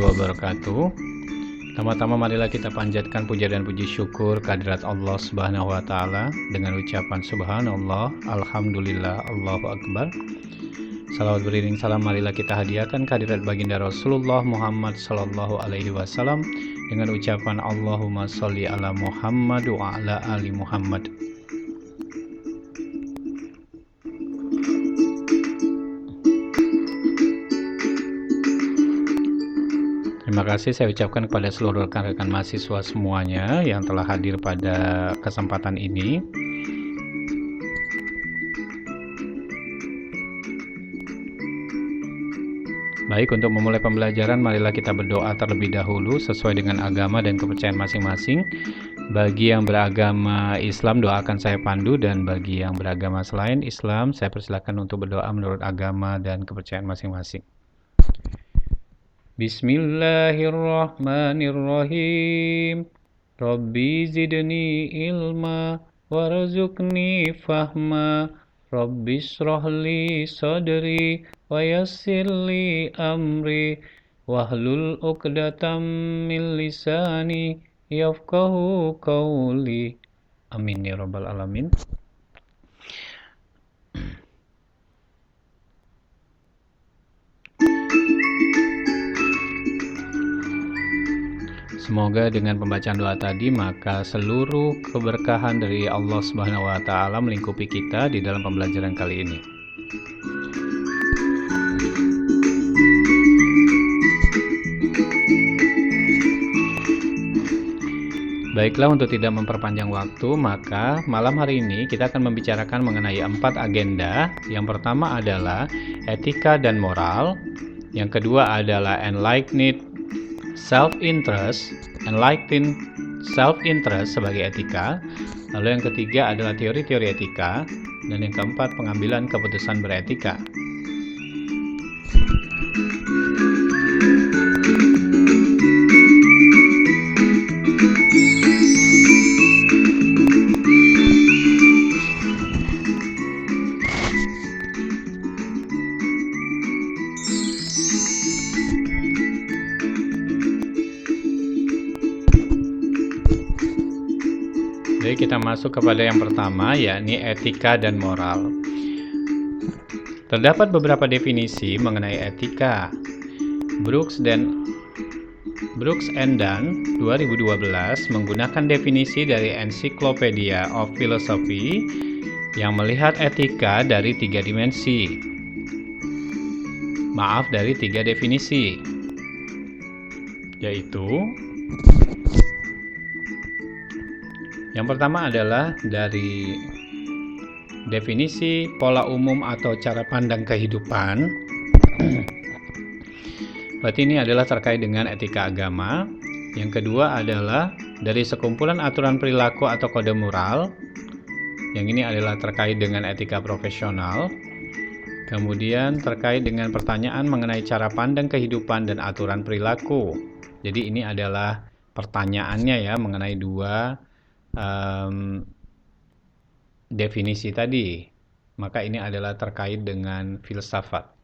warahmatullahi wabarakatuh. Pertama-tama marilah kita panjatkan puja dan puji syukur kehadirat Allah Subhanahu wa taala dengan ucapan subhanallah, alhamdulillah, Allahu akbar. Salawat beriring salam marilah kita hadiahkan kehadirat baginda Rasulullah Muhammad sallallahu alaihi wasallam dengan ucapan Allahumma sholli ala Muhammad wa ala ali Muhammad. Terima kasih saya ucapkan kepada seluruh rekan-rekan mahasiswa semuanya yang telah hadir pada kesempatan ini. Baik, untuk memulai pembelajaran marilah kita berdoa terlebih dahulu sesuai dengan agama dan kepercayaan masing-masing. Bagi yang beragama Islam doakan saya pandu, dan bagi yang beragama selain Islam saya persilakan untuk berdoa menurut agama dan kepercayaan masing-masing. Bismillahirrahmanirrahim. Rabbi zidni ilma warzuqni fahma. Rabbi shrah li sadri wa yassir li amri wahlul 'uqdatam min lisani yafqahu qawli. Amin ya rabbal alamin. Semoga dengan pembacaan doa tadi maka seluruh keberkahan dari Allah Subhanahu wa taala melingkupi kita di dalam pembelajaran kali ini. Baiklah, untuk tidak memperpanjang waktu, maka malam hari ini kita akan membicarakan mengenai 4 agenda. Yang pertama adalah etika dan moral. Yang kedua adalah enlightened self-interest sebagai etika. Lalu yang ketiga adalah teori-teori etika. Dan yang keempat, pengambilan keputusan beretika. Jadi kita masuk kepada yang pertama, yakni etika dan moral. Terdapat beberapa definisi mengenai etika. Brooks and Dunn 2012 menggunakan definisi dari Encyclopedia of Philosophy yang melihat etika dari 3 dimensi. Dari 3 definisi, yaitu yang pertama adalah dari definisi pola umum atau cara pandang kehidupan. Berarti ini adalah terkait dengan etika agama. Yang kedua adalah dari sekumpulan aturan perilaku atau kode moral. Yang ini adalah terkait dengan etika profesional. Kemudian terkait dengan pertanyaan mengenai cara pandang kehidupan dan aturan perilaku. Jadi ini adalah pertanyaannya ya mengenai 2 definisi tadi. Maka ini adalah terkait dengan filsafat.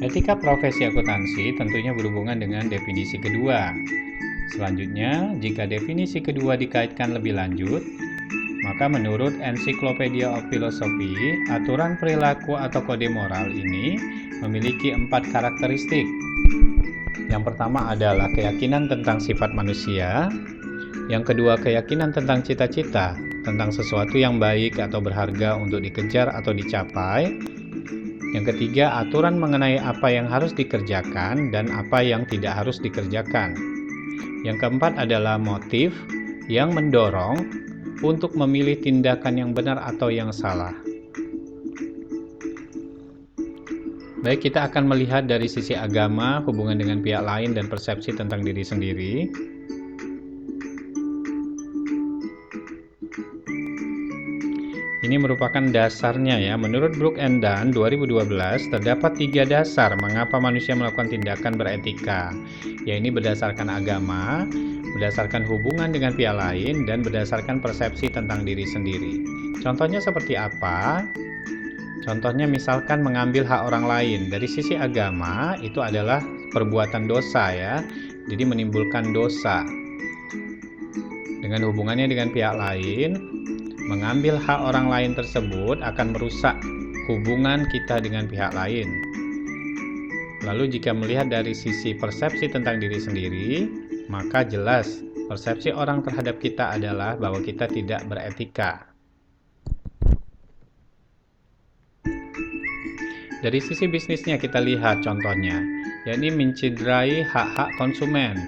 Etika profesi akuntansi tentunya berhubungan dengan definisi kedua. Selanjutnya, jika definisi kedua dikaitkan lebih lanjut, maka menurut Encyclopedia of Philosophy, aturan perilaku atau kode moral ini memiliki 4 karakteristik. Yang pertama adalah keyakinan tentang sifat manusia. Yang kedua, keyakinan tentang cita-cita, tentang sesuatu yang baik atau berharga untuk dikejar atau dicapai. Yang ketiga, aturan mengenai apa yang harus dikerjakan dan apa yang tidak harus dikerjakan. Yang keempat adalah motif yang mendorong untuk memilih tindakan yang benar atau yang salah. Baik, kita akan melihat dari sisi agama, hubungan dengan pihak lain, dan persepsi tentang diri sendiri. Ini merupakan dasarnya ya. Menurut Brooke and Dunn 2012, terdapat 3 dasar mengapa manusia melakukan tindakan beretika, yaitu berdasarkan agama, berdasarkan hubungan dengan pihak lain, dan berdasarkan persepsi tentang diri sendiri. Contohnya seperti apa? Contohnya misalkan mengambil hak orang lain. Dari sisi agama, itu adalah perbuatan dosa ya. Jadi menimbulkan dosa. Dengan hubungannya dengan pihak lain, mengambil hak orang lain tersebut akan merusak hubungan kita dengan pihak lain. Lalu jika melihat dari sisi persepsi tentang diri sendiri, maka jelas persepsi orang terhadap kita adalah bahwa kita tidak beretika. Dari sisi bisnisnya kita lihat contohnya, yakni mencederai hak-hak konsumen.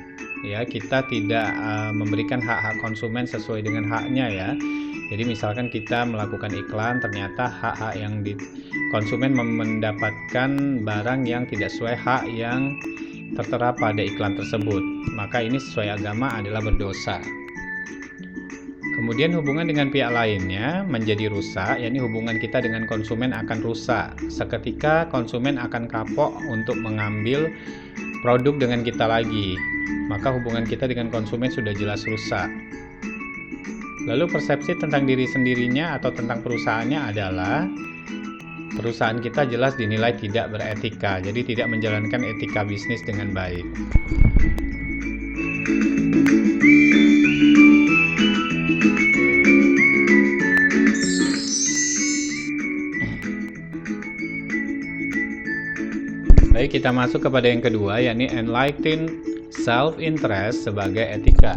Ya, kita tidak memberikan hak-hak konsumen sesuai dengan haknya ya. Jadi misalkan kita melakukan iklan, ternyata hak-hak yang konsumen mendapatkan barang yang tidak sesuai hak yang tertera pada iklan tersebut, maka ini sesuai agama adalah berdosa. Kemudian hubungan dengan pihak lainnya menjadi rusak, yakni hubungan kita dengan konsumen akan rusak. Seketika konsumen akan kapok untuk mengambil produk dengan kita lagi, maka hubungan kita dengan konsumen sudah jelas rusak. Lalu persepsi tentang diri sendirinya atau tentang perusahaannya adalah perusahaan kita jelas dinilai tidak beretika, jadi tidak menjalankan etika bisnis dengan baik. Baik, kita masuk kepada yang kedua, yakni enlightened self-interest sebagai etika.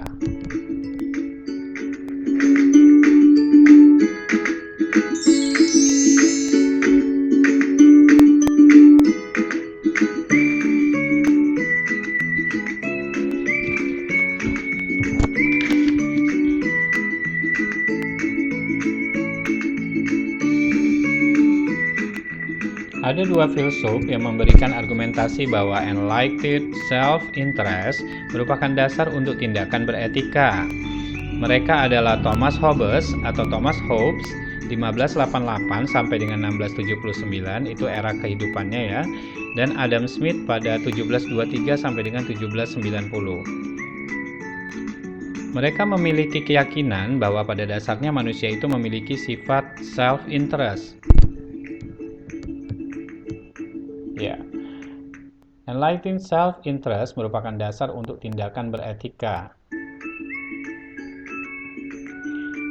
Ada 2 filsuf yang memberikan argumentasi bahwa enlightened self-interest merupakan dasar untuk tindakan beretika. Mereka adalah Thomas Hobbes atau Thomas Hobbes 1588 sampai dengan 1679, itu era kehidupannya ya, dan Adam Smith pada 1723 sampai dengan 1790. Mereka memiliki keyakinan bahwa pada dasarnya manusia itu memiliki sifat self-interest. Ya, enlightened self-interest merupakan dasar untuk tindakan beretika.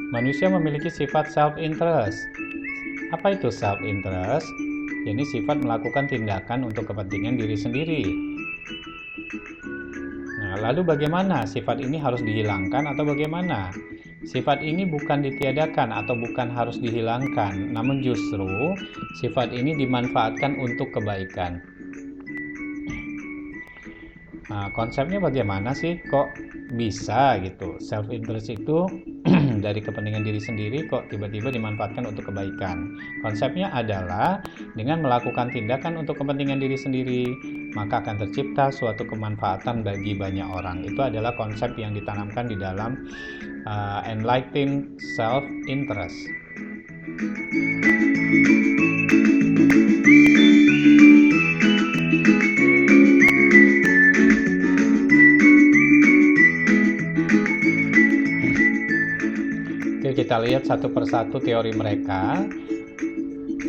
Manusia memiliki sifat self-interest. Apa itu self-interest? Ini sifat melakukan tindakan untuk kepentingan diri sendiri. Nah, lalu bagaimana sifat ini harus dihilangkan atau bagaimana? Sifat ini bukan ditiadakan atau bukan harus dihilangkan, namun justru sifat ini dimanfaatkan untuk kebaikan. Nah, konsepnya bagaimana sih? Kok bisa gitu? Self-interest itu dari kepentingan diri sendiri kok tiba-tiba dimanfaatkan untuk kebaikan. Konsepnya adalah dengan melakukan tindakan untuk kepentingan diri sendiri, maka akan tercipta suatu kemanfaatan bagi banyak orang. Itu adalah konsep yang ditanamkan di dalam enlightened self-interest. Oke, kita lihat satu persatu teori mereka.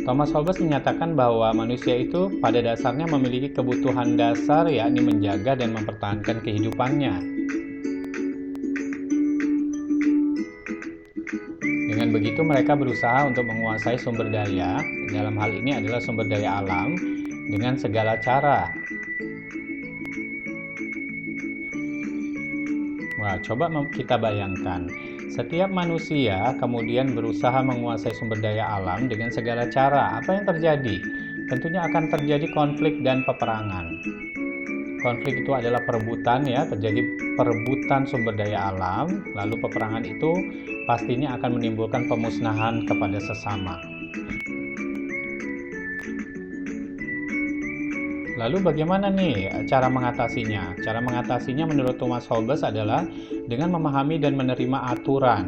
Thomas Hobbes menyatakan bahwa manusia itu pada dasarnya memiliki kebutuhan dasar, yakni menjaga dan mempertahankan kehidupannya. Dengan begitu mereka berusaha untuk menguasai sumber daya, dalam hal ini adalah sumber daya alam, dengan segala cara. Wah, coba kita bayangkan, setiap manusia kemudian berusaha menguasai sumber daya alam dengan segala cara. Apa yang terjadi? Tentunya akan terjadi konflik dan peperangan. Konflik itu adalah perebutan ya, terjadi perebutan sumber daya alam, lalu peperangan itu pastinya akan menimbulkan pemusnahan kepada sesama. Lalu bagaimana nih cara mengatasinya? Cara mengatasinya menurut Thomas Hobbes adalah dengan memahami dan menerima aturan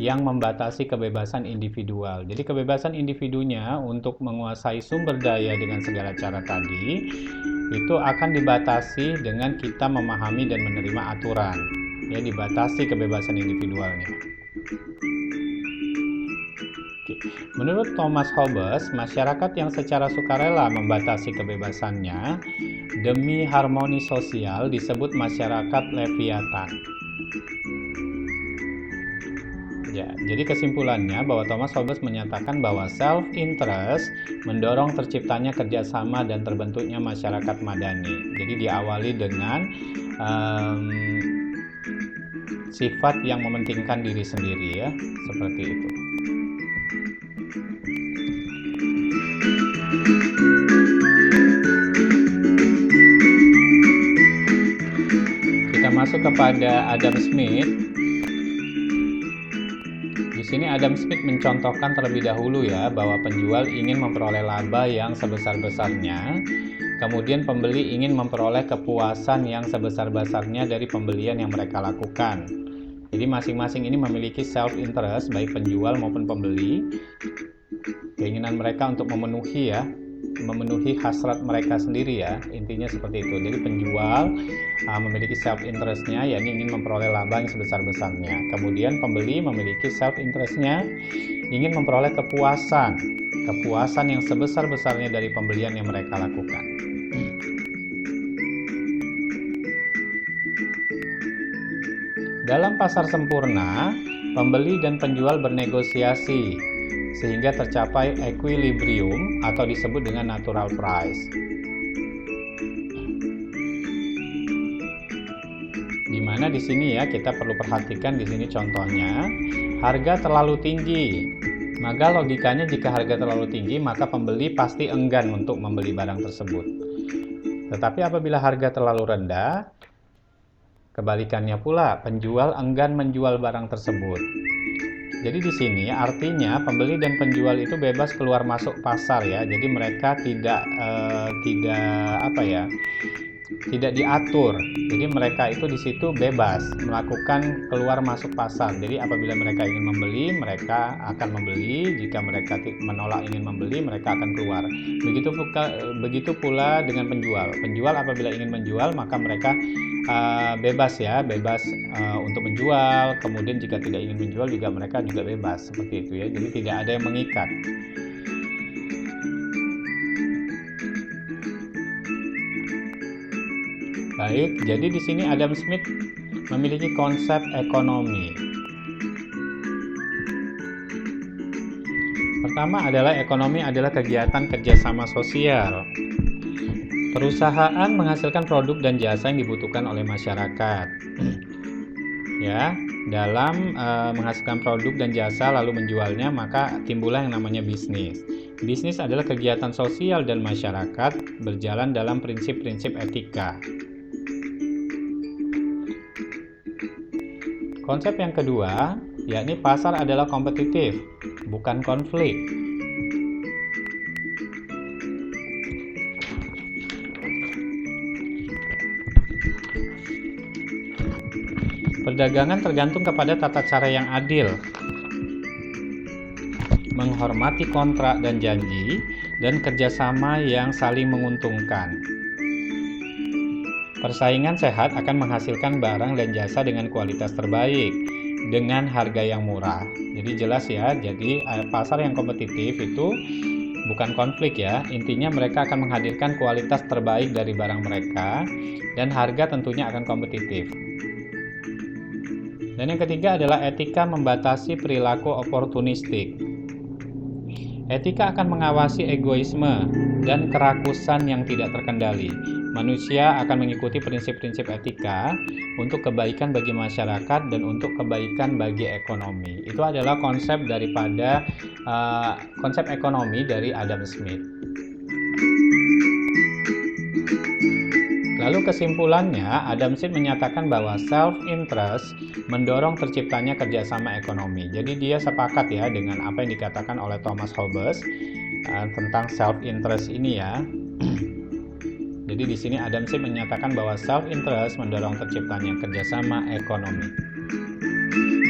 yang membatasi kebebasan individual. Jadi kebebasan individunya untuk menguasai sumber daya dengan segala cara tadi itu akan dibatasi dengan kita memahami dan menerima aturan. Ya, dibatasi kebebasan individualnya. Menurut Thomas Hobbes, masyarakat yang secara sukarela membatasi kebebasannya demi harmoni sosial disebut masyarakat Leviathan. Ya, jadi kesimpulannya bahwa Thomas Hobbes menyatakan bahwa self-interest mendorong terciptanya kerjasama dan terbentuknya masyarakat madani. Jadi diawali dengan sifat yang mementingkan diri sendiri, ya, seperti itu. Kita masuk kepada Adam Smith. Di sini Adam Smith mencontohkan terlebih dahulu ya bahwa penjual ingin memperoleh laba yang sebesar-besarnya, kemudian pembeli ingin memperoleh kepuasan yang sebesar-besarnya dari pembelian yang mereka lakukan. Jadi masing-masing ini memiliki self-interest, baik penjual maupun pembeli. Keinginan mereka untuk memenuhi hasrat mereka sendiri ya, intinya seperti itu. Jadi penjual memiliki self-interestnya, yakni ingin memperoleh laba yang sebesar-besarnya. Kemudian pembeli memiliki self-interestnya, ingin memperoleh kepuasan yang sebesar-besarnya dari pembelian yang mereka lakukan. Dalam pasar sempurna, pembeli dan penjual bernegosiasi sehingga tercapai equilibrium atau disebut dengan natural price. Di mana di sini ya kita perlu perhatikan di sini contohnya, harga terlalu tinggi. Maka logikanya jika harga terlalu tinggi, maka pembeli pasti enggan untuk membeli barang tersebut. Tetapi apabila harga terlalu rendah, kebalikannya pula, penjual enggan menjual barang tersebut. Jadi di sini artinya pembeli dan penjual itu bebas keluar masuk pasar ya. Jadi mereka tidak diatur. Jadi mereka itu di situ bebas melakukan keluar masuk pasar. Jadi apabila mereka ingin membeli, mereka akan membeli. Jika mereka menolak ingin membeli, mereka akan keluar. Begitu pula dengan penjual. Penjual apabila ingin menjual, maka mereka bebas untuk menjual. Kemudian jika tidak ingin menjual juga mereka juga bebas seperti itu ya. Jadi tidak ada yang mengikat. Baik, jadi di sini Adam Smith memiliki konsep ekonomi. Pertama adalah ekonomi adalah kegiatan kerjasama sosial. Perusahaan menghasilkan produk dan jasa yang dibutuhkan oleh masyarakat. Ya, dalam menghasilkan produk dan jasa lalu menjualnya, maka timbullah yang namanya bisnis. Bisnis adalah kegiatan sosial dan masyarakat berjalan dalam prinsip-prinsip etika. Konsep yang kedua, yakni pasar adalah kompetitif, bukan konflik. Perdagangan tergantung kepada tata cara yang adil, menghormati kontrak dan janji, dan kerjasama yang saling menguntungkan. Persaingan sehat akan menghasilkan barang dan jasa dengan kualitas terbaik, dengan harga yang murah. Jadi jelas ya, jadi pasar yang kompetitif itu bukan konflik ya. Intinya mereka akan menghadirkan kualitas terbaik dari barang mereka, dan harga tentunya akan kompetitif. Dan yang ketiga adalah etika membatasi perilaku oportunistik. Etika akan mengawasi egoisme dan kerakusan yang tidak terkendali. Manusia akan mengikuti prinsip-prinsip etika untuk kebaikan bagi masyarakat dan untuk kebaikan bagi ekonomi. Itu adalah konsep daripada konsep ekonomi dari Adam Smith. Lalu kesimpulannya, Adam Smith menyatakan bahwa self-interest mendorong terciptanya kerjasama ekonomi. Jadi dia sepakat ya dengan apa yang dikatakan oleh Thomas Hobbes tentang self-interest ini ya. Jadi di sini Adam Smith menyatakan bahwa self-interest mendorong terciptanya kerjasama ekonomi.